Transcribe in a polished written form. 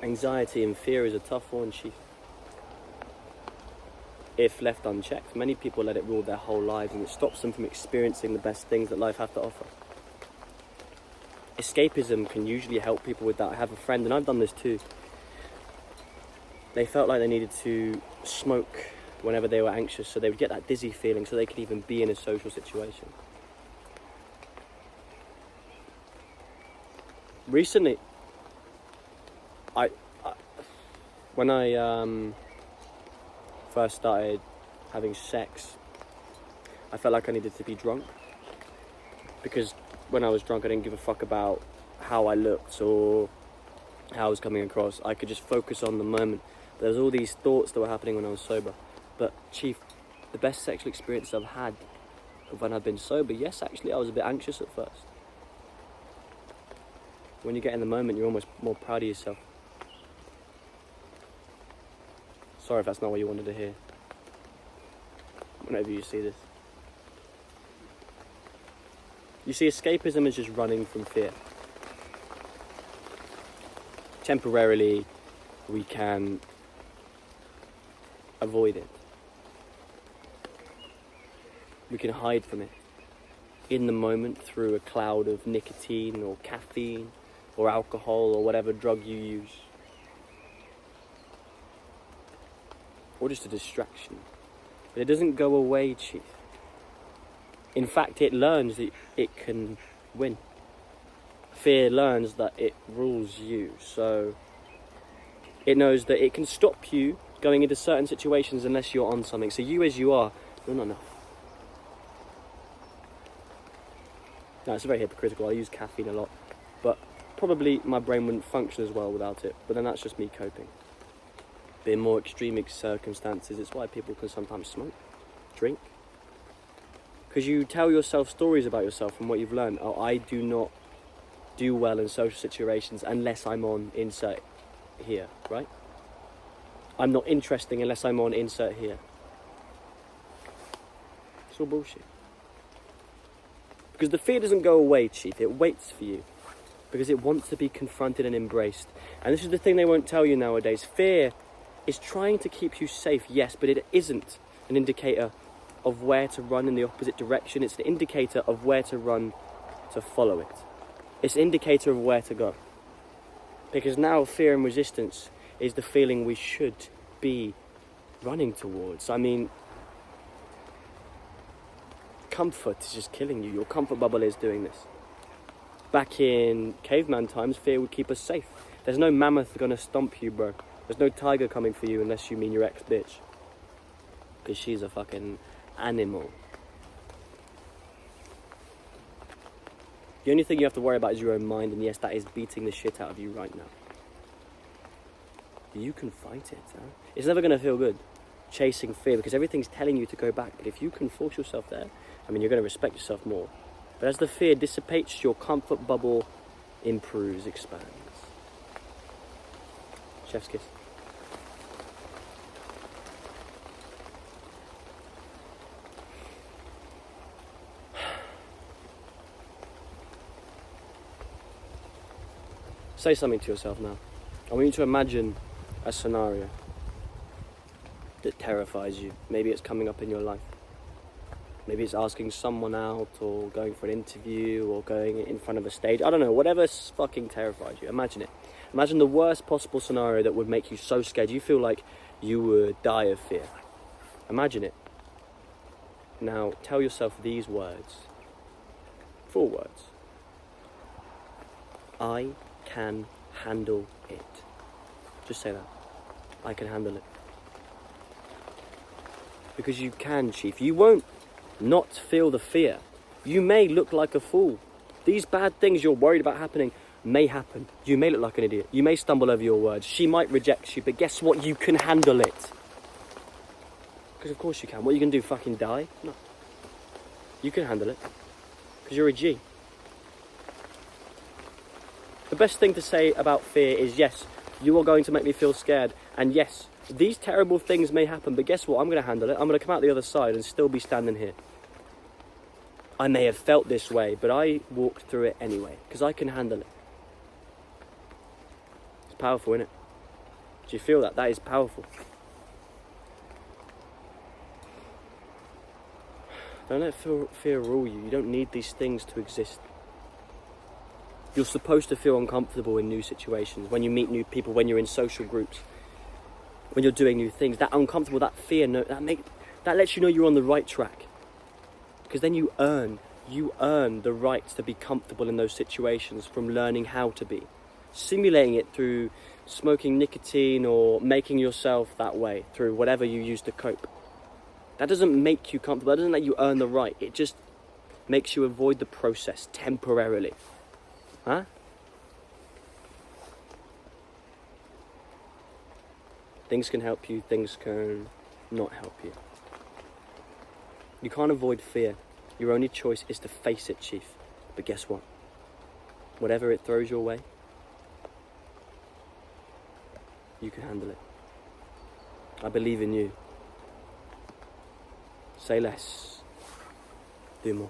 Anxiety and fear is a tough one, chief. If left unchecked, many people let it rule their whole lives, and it stops them from experiencing the best things that life has to offer. Escapism can usually help people with that. I have a friend, and I've done this too. They felt like they needed to smoke whenever they were anxious, so they would get that dizzy feeling so they could even be in a social situation. Recently, when I first started having sex, I felt like I needed to be drunk, because when I was drunk I didn't give a fuck about how I looked or how I was coming across. I could just focus on the moment. There was all these thoughts that were happening when I was sober. But chief, the best sexual experience I've had when I've been sober, yes, actually I was a bit anxious at first. When you get in the moment, you're almost more proud of yourself. Sorry if that's not what you wanted to hear. Whenever you see this. You see, escapism is just running from fear. Temporarily, we can avoid it. We can hide from it in the moment through a cloud of nicotine or caffeine or alcohol or whatever drug you use. Or just a distraction. But it doesn't go away, chief. In fact, it learns that it can win. Fear learns that it rules you, so it knows that it can stop you going into certain situations unless you're on something. So you as you are, you're not enough. Now, it's very hypocritical. I use caffeine a lot, but probably my brain wouldn't function as well without it. But then that's just me coping. But in more extreme circumstances, it's why people can sometimes smoke, drink. Because you tell yourself stories about yourself from what you've learned. Oh, I do not do well in social situations unless I'm on insert here, right? I'm not interesting unless I'm on insert here. It's all bullshit. Because the fear doesn't go away, chief. It waits for you. Because it wants to be confronted and embraced. And this is the thing they won't tell you nowadays. Fear is trying to keep you safe, yes, but it isn't an indicator of where to run in the opposite direction. It's an indicator of where to run to follow it. It's an indicator of where to go. Because now fear and resistance is the feeling we should be running towards. I mean, comfort is just killing you. Your comfort bubble is doing this. Back in caveman times, fear would keep us safe. There's no mammoth gonna stomp you, bro. There's no tiger coming for you unless you mean your ex-bitch. Because she's a fucking animal. The only thing you have to worry about is your own mind, and yes, that is beating the shit out of you right now. You can fight it, huh? It's never going to feel good, chasing fear, because everything's telling you to go back. But if you can force yourself there, I mean, you're going to respect yourself more. But as the fear dissipates, your comfort bubble improves, expands. Chef's kiss. Say something to yourself now. I want you to imagine a scenario that terrifies you. Maybe it's coming up in your life. Maybe it's asking someone out, or going for an interview, or going in front of a stage. I don't know, whatever fucking terrifies you. Imagine it. Imagine the worst possible scenario that would make you so scared you feel like you would die of fear. Imagine it. Now tell yourself these words. 4 words. I can handle it. Just say that. I can handle it. Because you can, chief. You won't not feel the fear. You may look like a fool. These bad things you're worried about happening may happen. You may look like an idiot. You may stumble over your words. She might reject you, but guess what? You can handle it. Because of course you can. What are you going to do, fucking die? No. You can handle it. Because you're a G. The best thing to say about fear is, yes, you are going to make me feel scared. And yes, these terrible things may happen, but guess what? I'm going to handle it. I'm going to come out the other side and still be standing here. I may have felt this way, but I walked through it anyway, because I can handle it. It's powerful, isn't it? Do you feel that? That is powerful. Don't let fear rule you. You don't need these things to exist. You're supposed to feel uncomfortable in new situations, when you meet new people, when you're in social groups, when you're doing new things. That uncomfortable, that fear, that lets you know you're on the right track. Because then you earn the right to be comfortable in those situations from learning how to be. Simulating it through smoking nicotine or making yourself that way through whatever you use to cope. That doesn't make you comfortable. That doesn't let you earn the right. It just makes you avoid the process temporarily. Huh? Things can help you, things can not help you. You can't avoid fear. Your only choice is to face it, Chief. But guess what? Whatever it throws your way, you can handle it. I believe in you. Say less, do more.